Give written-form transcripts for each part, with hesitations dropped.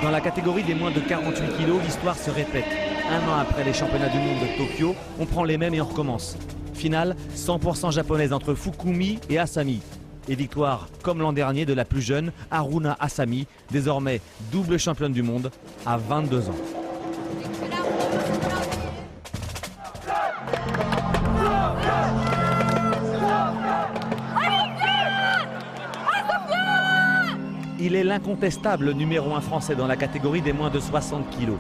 Dans la catégorie des moins de 48 kg, l'histoire se répète. Un an après les championnats du monde de Tokyo, on prend les mêmes et on recommence. Finale, 100% japonaise entre Fukumi et Asami. Et victoire, comme l'an dernier, de la plus jeune, Haruna Asami, désormais double championne du monde à 22 ans. Il est l'incontestable numéro 1 français dans la catégorie des moins de 60 kg.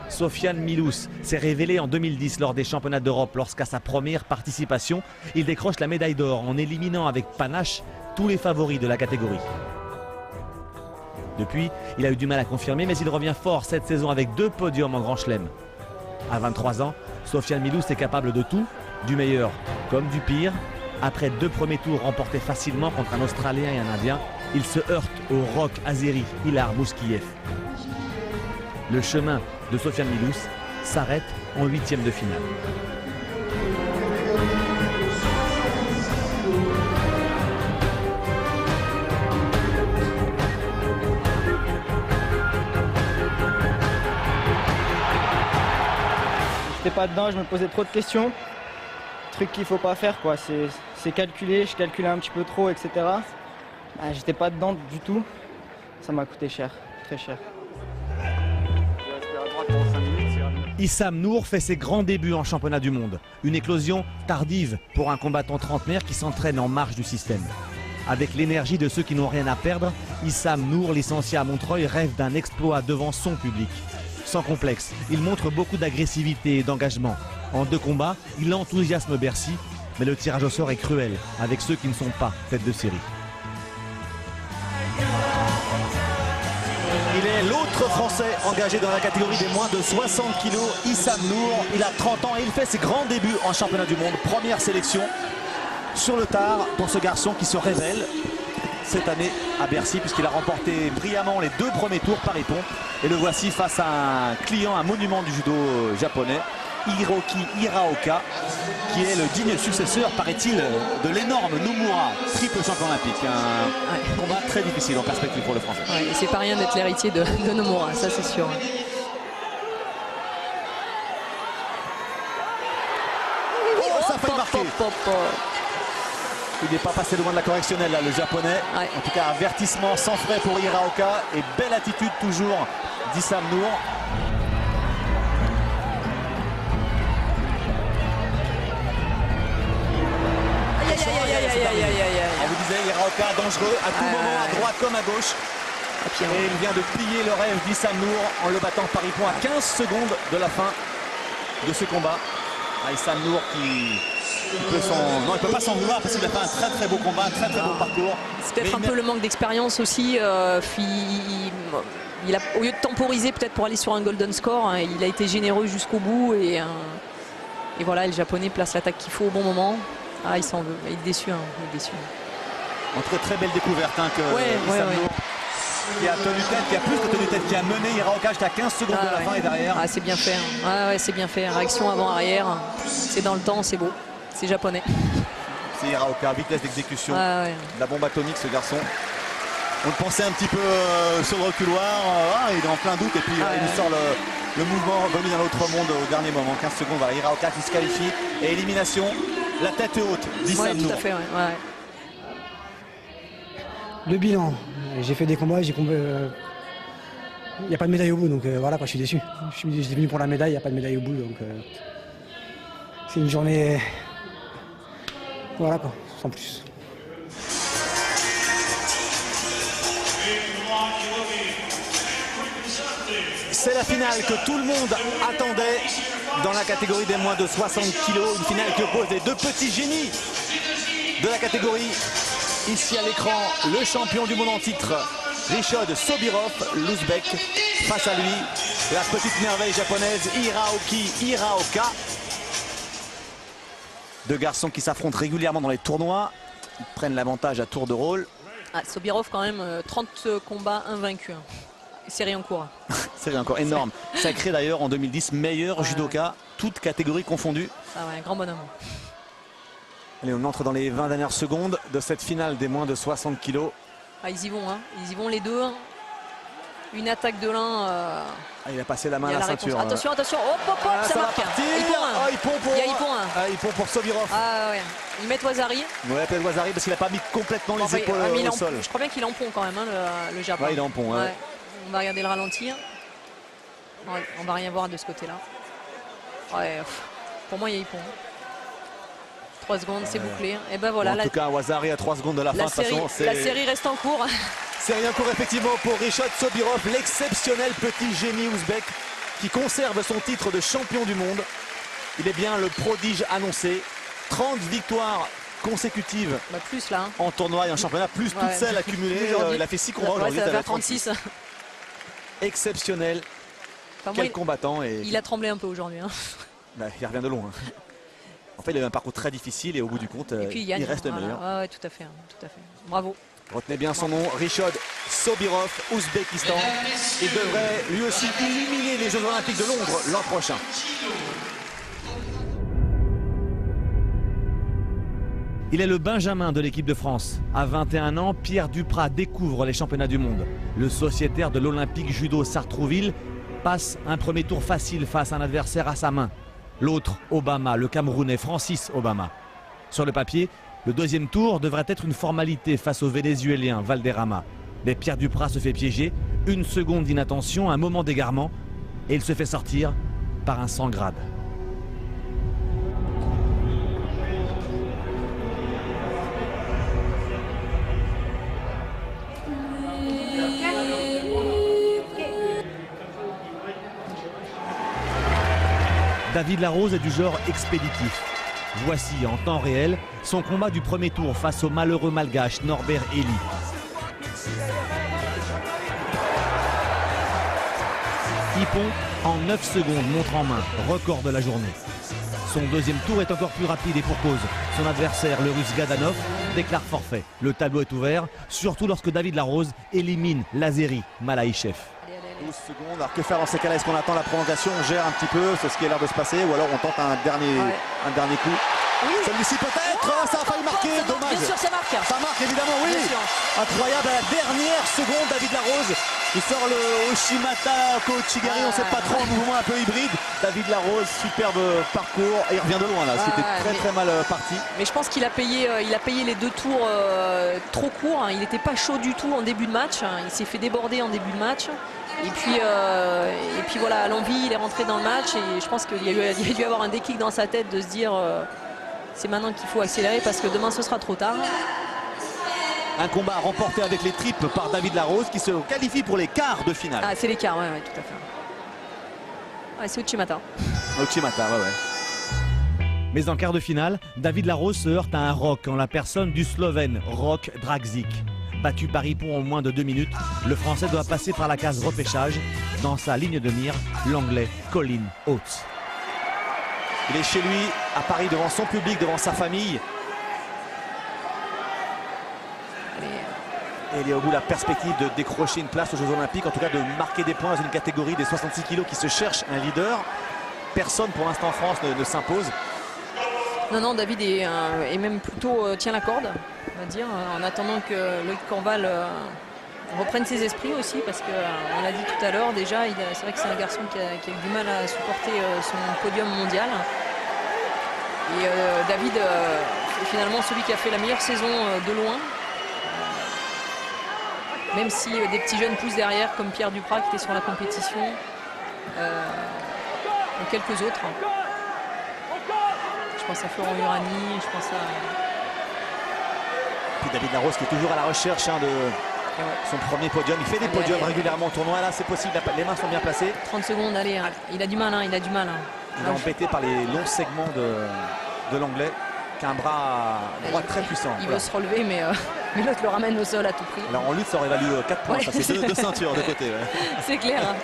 Sofiane Milous s'est révélé en 2010 lors des championnats d'Europe lorsqu'à sa première participation, il décroche la médaille d'or en éliminant avec panache tous les favoris de la catégorie. Depuis, il a eu du mal à confirmer, mais il revient fort cette saison avec 2 podiums en Grand Chelem. À 23 ans, Sofiane Milous est capable de tout, du meilleur comme du pire. Après 2 premiers tours remportés facilement contre un Australien et un Indien, il se heurte au rock azéri Ilar Mouskiev. Le chemin de Sofiane Milous s'arrête en 8e de finale. J'étais pas dedans, je me posais trop de questions. Truc qu'il faut pas faire quoi, c'est calculer, je calculais un petit peu trop, etc. J'étais pas dedans du tout, ça m'a coûté cher, très cher. Issam Nour fait ses grands débuts en championnat du monde. Une éclosion tardive pour un combattant trentenaire qui s'entraîne en marge du système. Avec l'énergie de ceux qui n'ont rien à perdre, Issam Nour, licencié à Montreuil, rêve d'un exploit devant son public. Sans complexe, il montre beaucoup d'agressivité et d'engagement. En 2 combats, il enthousiasme Bercy, mais le tirage au sort est cruel avec ceux qui ne sont pas tête de série. Il est l'autre Français engagé dans la catégorie des moins de 60 kg, Issam Nour. Il a 30 ans et il fait ses grands débuts en championnat du monde. Première sélection sur le tard pour ce garçon qui se révèle cette année à Bercy puisqu'il a remporté brillamment les 2 premiers tours par épon. Et le voici face à un client, un monument du judo japonais, Hiroki Hiraoka, qui est le digne successeur, paraît-il, de l'énorme Nomura, triple champion olympique. Un combat très difficile en perspective pour le Français. Ouais, c'est pas rien d'être l'héritier de Nomura, ça c'est sûr. Oh, ça a failli marquer. Il n'est pas passé loin de la correctionnelle là, le japonais. Ouais. En tout cas, avertissement sans frais pour Hiraoka et belle attitude toujours d'Issam Nour. On vous disait, Hiraoka dangereux à tout moment, à droite comme à gauche. Et il vient de plier le rêve d'Issam Nour en le battant par épon à 15 secondes de la fin de ce combat. Issam Nour qui peut non, il peut pas s'en vouloir parce qu'il a fait un très très beau combat, un très très beau parcours. C'est peut-être un peu le manque d'expérience aussi. Il a, au lieu de temporiser peut-être pour aller sur un golden score, hein, il a été généreux jusqu'au bout et voilà, le japonais place l'attaque qu'il faut au bon moment. Il s'en veut, il est déçu, hein, il est déçu. En très très belle découverte que Issam Nour, qui a tenu tête, qui a plus que tenu tête, qui a mené Hiraoka jusqu'à 15 secondes de la fin et derrière. C'est bien fait, hein. C'est bien fait, réaction avant-arrière, c'est dans le temps, c'est beau, c'est japonais. C'est Hiraoka, vitesse d'exécution, la bombe atomique ce garçon. On le pensait un petit peu sur le reculoir, il est en plein doute et puis il sort le mouvement revenu d'un autre monde au dernier moment, 15 secondes, voilà, Hiraoka qui se qualifie et élimination, la tête haute d'Issam Nour. Tout à fait, Le bilan, j'ai fait des combats, il n'y a pas de médaille au bout, donc voilà, je suis déçu. Je suis venu pour la médaille, il n'y a pas de médaille au bout, donc c'est une journée, voilà quoi, sans plus. C'est la finale que tout le monde attendait dans la catégorie des moins de 60 kg, une finale qui oppose les 2 petits génies de la catégorie. Ici à l'écran, le champion du monde en titre, Rishod Sobirov, l'Ouzbek. Face à lui, la petite merveille japonaise, Hiraoki Hiraoka. 2 garçons qui s'affrontent régulièrement dans les tournois. Ils prennent l'avantage à tour de rôle. Sobirov quand même, 30 combats invaincus. Série en cours. Série encore énorme. Sacré d'ailleurs en 2010, meilleur judoka, toutes catégories confondues. Un grand bonhomme. Allez, on entre dans les 20 dernières secondes de cette finale des moins de 60 kg. Ils y vont, hein. Ils y vont les deux. une attaque de l'un. Il a passé la main Il y à a la la réponse. ceinture. Attention, attention, hop, hop, hop, ça va marque. partir. Ippon 1. Ippon pour, Il y a Ippon 1. Ippon pour Sobirov. Ah ouais. Ils mettent Wazari. Ouais, peut-être Wazari parce qu'il n'a pas mis complètement Bon, les épaules mais il est au en- sol. Je crois bien qu'il est en pont quand même, hein, le Japon. Ouais, il est en pont. Ouais. On va regarder le ralenti. On va rien voir de ce côté-là. Ouais, pour moi, il y a Ippon. 3 secondes, c'est bouclé. Et ben voilà, Bon, en tout cas, Wazari à 3 secondes de la fin. De toute façon, la série reste en cours. c'est rien court effectivement pour Rishod Sobirov, l'exceptionnel petit génie ouzbek qui conserve son titre de champion du monde. Il est bien le prodige annoncé. 30 victoires consécutives Bah plus là. en tournoi et en championnat, plus toutes celles accumulées. Il a fait 6 combats aujourd'hui. Ça va il faire avait 36. Exceptionnel. Enfin, Quel moi, combattant. Et... il a tremblé un peu aujourd'hui. Hein. Bah, il revient de loin. En fait, il a eu un parcours très difficile et au bout du compte, Et puis, il reste le meilleur. Ah ouais, tout à fait, hein, tout à fait. Bravo. Retenez bien son nom, Rishod Sobirov, Ouzbékistan. Il devrait lui aussi illuminer les Jeux Olympiques de Londres l'an prochain. Il est le benjamin de l'équipe de France. À 21 ans, Pierre Duprat découvre les championnats du monde. Le sociétaire de l'Olympique Judo Sartrouville passe un premier tour facile face à un adversaire à sa main. L'autre, Obama, le Camerounais Francis Obama. Sur le papier, le deuxième tour devrait être une formalité face au Vénézuélien Valderrama. Mais Pierre Duprat se fait piéger, une seconde d'inattention, un moment d'égarement, et il se fait sortir par un sans grade. David Larose est du genre expéditif. Voici en temps réel son combat du premier tour face au malheureux malgache Norbert Eli. Ippon en 9 secondes montre en main, record de la journée. Son deuxième tour est encore plus rapide et pour cause. Son adversaire, le russe Gadanov, déclare forfait. Le tableau est ouvert, surtout lorsque David Larose élimine l'Azéri Malaïchev. 12 secondes, alors que faire dans ces cas-là? Est-ce qu'on attend la prolongation, on gère un petit peu, c'est ce qui a l'air de se passer, ou alors on tente un dernier coup? Oui. Celui-ci peut-être, ça a failli marquer, dommage. Bien sûr, ça marque. Ça marque évidemment, oui. Incroyable, à la dernière seconde, David Larose. Il sort le Oshimata Kochigari, on ne sait pas trop, un mouvement un peu hybride. David Larose, superbe parcours, et il revient de loin là, c'était très mal parti. Mais je pense qu'il a payé les 2 tours trop courts, hein. Il n'était pas chaud du tout en début de match, hein. Il s'est fait déborder en début de match. Et puis voilà, à l'envie, il est rentré dans le match et je pense qu'il y a dû avoir un déclic dans sa tête de se dire c'est maintenant qu'il faut accélérer parce que demain ce sera trop tard. Un combat remporté avec les tripes par David Larose qui se qualifie pour les quarts de finale. Ah, c'est les quarts, ouais, tout à fait. Ouais, c'est Uchimata. Uchimata, ouais. Mais en quart de finale, David Larose se heurte à un rock en la personne du Slovène Rok Dragic. Battu par Ippon en moins de 2 minutes, le Français doit passer par la case repêchage. Dans sa ligne de mire, l'Anglais Colin Oates. Il est chez lui, à Paris, devant son public, devant sa famille. Et il est au bout de la perspective de décrocher une place aux Jeux Olympiques, en tout cas de marquer des points dans une catégorie des 66 kilos qui se cherche un leader. Personne pour l'instant en France ne s'impose. Non, David est même plutôt tient la corde, on va dire, en attendant que Loïc Corval reprenne ses esprits aussi, parce qu'on l'a dit tout à l'heure, déjà, c'est vrai que c'est un garçon qui a eu du mal à supporter son podium mondial. Et David est finalement celui qui a fait la meilleure saison de loin. Même si des petits jeunes poussent derrière, comme Pierre Duprat qui était sur la compétition, et quelques autres. Je pense à Florent Urani, je pense à... Puis David Larose qui est toujours à la recherche de son premier podium. Il fait des podiums régulièrement au tournoi. Là, c'est possible, les mains sont bien placées. 30 secondes, allez, il a du mal. Il est embêté par les longs segments de l'Anglais, qui a un bras droit très puissant. Il veut se relever, mais l'autre le ramène au sol à tout prix. Alors en lutte, ça aurait valu 4 points. Ouais, ça c'est deux ceintures de côté. Ouais. C'est clair. Hein.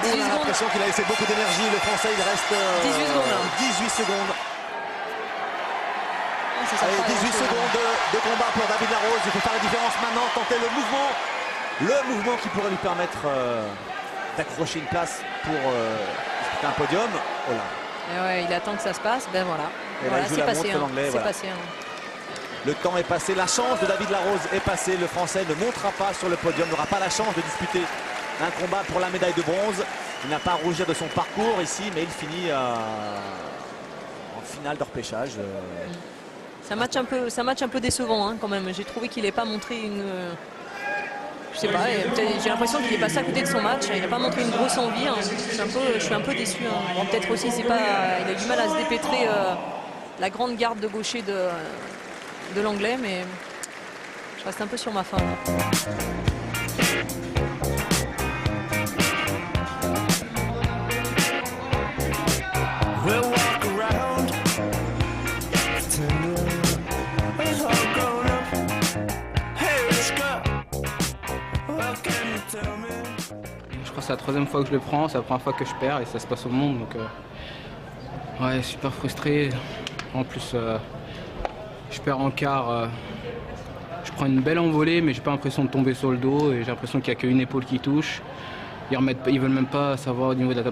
On a l'impression qu'il a laissé beaucoup d'énergie. Le Français, il reste 18 secondes. 18 secondes. Allez, 18 secondes de combat pour David Larose. Il faut faire la différence maintenant, tenter le mouvement qui pourrait lui permettre d'accrocher une place pour un podium. Oh là. Et ouais, il attend que ça se passe. Ben voilà. Et voilà, c'est passé. C'est passé. Hein. Le temps est passé, la chance de David Larose est passée. Le Français ne montera pas sur le podium, n'aura pas la chance de disputer un combat pour la médaille de bronze. Il n'a pas à rougir de son parcours ici, mais il finit en finale de repêchage. C'est un match un peu décevant hein, quand même. J'ai trouvé qu'il n'ait pas montré une... Je sais pas, j'ai l'impression qu'il est passé à côté de son match. Il n'a pas montré une grosse envie. Hein. Je suis un peu déçu. Hein. Bon, peut-être aussi, il a du mal à se dépêtrer la grande garde de gaucher de l'anglais, mais je reste un peu sur ma faim. Je crois que c'est la troisième fois que je le prends, c'est la première fois que je perds et ça se passe au monde. Donc ouais, super frustré. En plus, je perds en quart. Je prends une belle envolée, mais j'ai pas l'impression de tomber sur le dos et j'ai l'impression qu'il n'y a qu'une épaule qui touche. Ils veulent même pas savoir au niveau de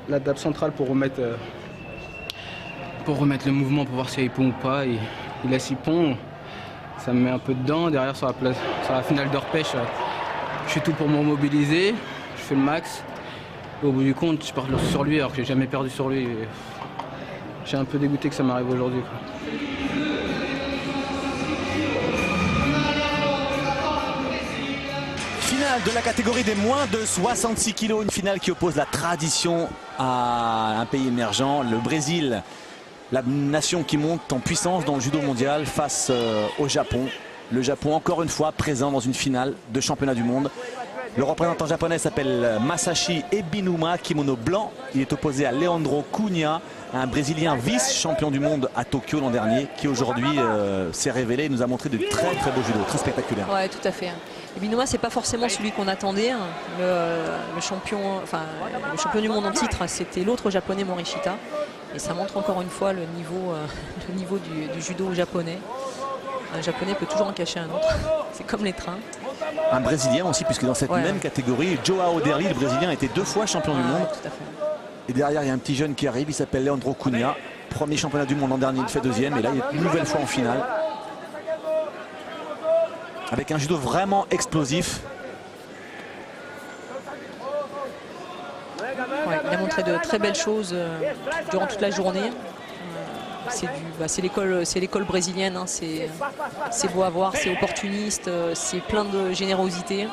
la table centrale pour remettre le mouvement pour voir s'il y a Ippon ou pas. Il laisse Ippon, ça me met un peu dedans. Derrière sur la finale de repêche, je fais tout pour me mobiliser, je fais le max. Et au bout du compte, je pars sur lui alors que j'ai jamais perdu sur lui. J'ai un peu dégoûté que ça m'arrive aujourd'hui. Finale de la catégorie des moins de 66 kg, une finale qui oppose la tradition à un pays émergent, le Brésil, la nation qui monte en puissance dans le judo mondial face au Japon. Le Japon encore une fois présent dans une finale de championnat du monde. Le représentant japonais s'appelle Masashi Ebinuma, kimono blanc. Il est opposé à Leandro Cunha, un Brésilien vice-champion du monde à Tokyo l'an dernier, qui aujourd'hui s'est révélé et nous a montré de très beaux judo, très spectaculaires. Ouais, tout à fait. Ebinuma, c'est pas forcément celui qu'on attendait. Hein. Le champion du monde en titre, c'était l'autre japonais Morishita. Et ça montre encore une fois le niveau du judo japonais. Un japonais peut toujours en cacher un autre. C'est comme les trains. Un Brésilien aussi, puisque dans cette même catégorie, Joao Derli, le Brésilien, était 2 fois champion du monde. Tout à fait. Et derrière, il y a un petit jeune qui arrive, il s'appelle Leandro Cunha. Premier championnat du monde l'an dernier, il fait 2e. Et là, il est une nouvelle fois en finale. Avec un judo vraiment explosif. Ouais, il a montré de très belles choses durant toute la journée. C'est l'école brésilienne, hein. C'est beau à voir, c'est opportuniste, c'est plein de générosité.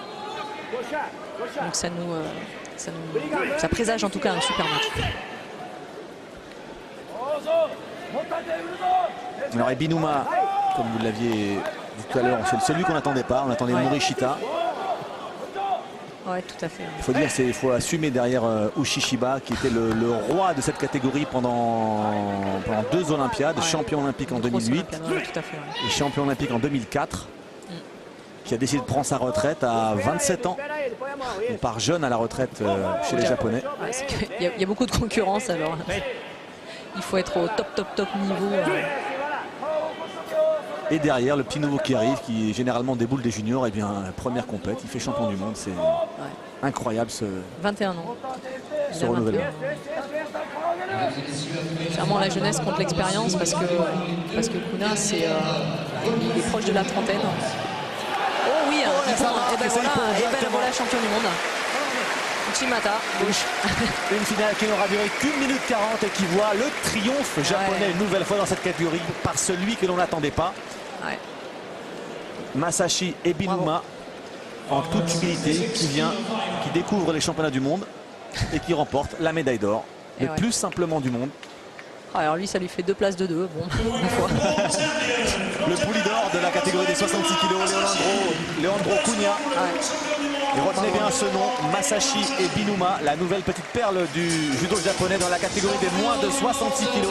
Donc ça présage en tout cas un super match. Alors Ebinuma, comme vous l'aviez dit tout à l'heure, c'est celui qu'on n'attendait pas, on attendait Morishita. Ouais, tout à fait. Il faut dire, il faut assumer derrière Ushishiba, qui était le roi de cette catégorie pendant 2 Olympiades, champion olympique en 2008 et champion olympique en 2004, qui a décidé de prendre sa retraite à 27 ans. On part jeune à la retraite chez les Japonais. Il y a beaucoup de concurrence, alors il faut être au top niveau. Et derrière, le petit nouveau qui arrive, qui généralement déboule des juniors, et bien première compète, il fait champion du monde. C'est incroyable ce 21 ans. Ce renouvellement. C'est vraiment la jeunesse contre l'expérience parce que Kuna, il est proche de la trentaine. Oh oui, et ben voilà champion du monde. Uchimata, gauche. Une finale qui n'aura duré qu'1 minute 40 et qui voit le triomphe japonais une nouvelle fois dans cette catégorie par celui que l'on n'attendait pas. Ouais. Masashi Ebinuma, en toute humilité, qui découvre les championnats du monde et qui remporte la médaille d'or, le plus simplement du monde. Alors lui, ça lui fait 2 places de 2. Bon, une fois. Le pouli d'or de la catégorie des 66 kg, Leandro Cunha. Et retenez bien ce nom, Masashi Ebinuma, la nouvelle petite perle du judo japonais dans la catégorie des moins de 66 kg.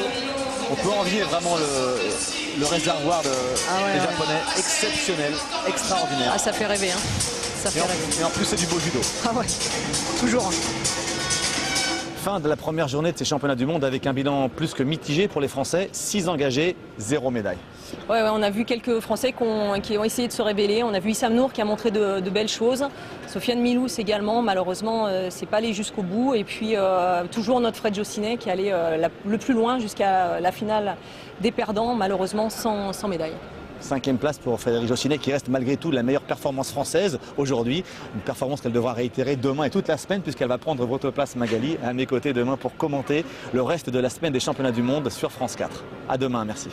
On peut envier vraiment le réservoir des Japonais, exceptionnel, extraordinaire. Ah, ça fait rêver, hein. Ça fait rêver. Et en plus, c'est du beau judo. Ah ouais, toujours. Fin de la première journée de ces championnats du monde avec un bilan plus que mitigé pour les Français. 6 engagés, 0 médaille. Ouais, on a vu quelques Français qui ont essayé de se révéler. On a vu Issam Nour qui a montré de belles choses. Sofiane Milous également, malheureusement, c'est pas allé jusqu'au bout. Et puis toujours notre Fred Jossinet qui allait le plus loin jusqu'à la finale des perdants, malheureusement sans médaille. 5e place pour Frédéric Jossunet qui reste malgré tout la meilleure performance française aujourd'hui. Une performance qu'elle devra réitérer demain et toute la semaine puisqu'elle va prendre votre place Magali à mes côtés demain pour commenter le reste de la semaine des championnats du monde sur France 4. À demain, merci.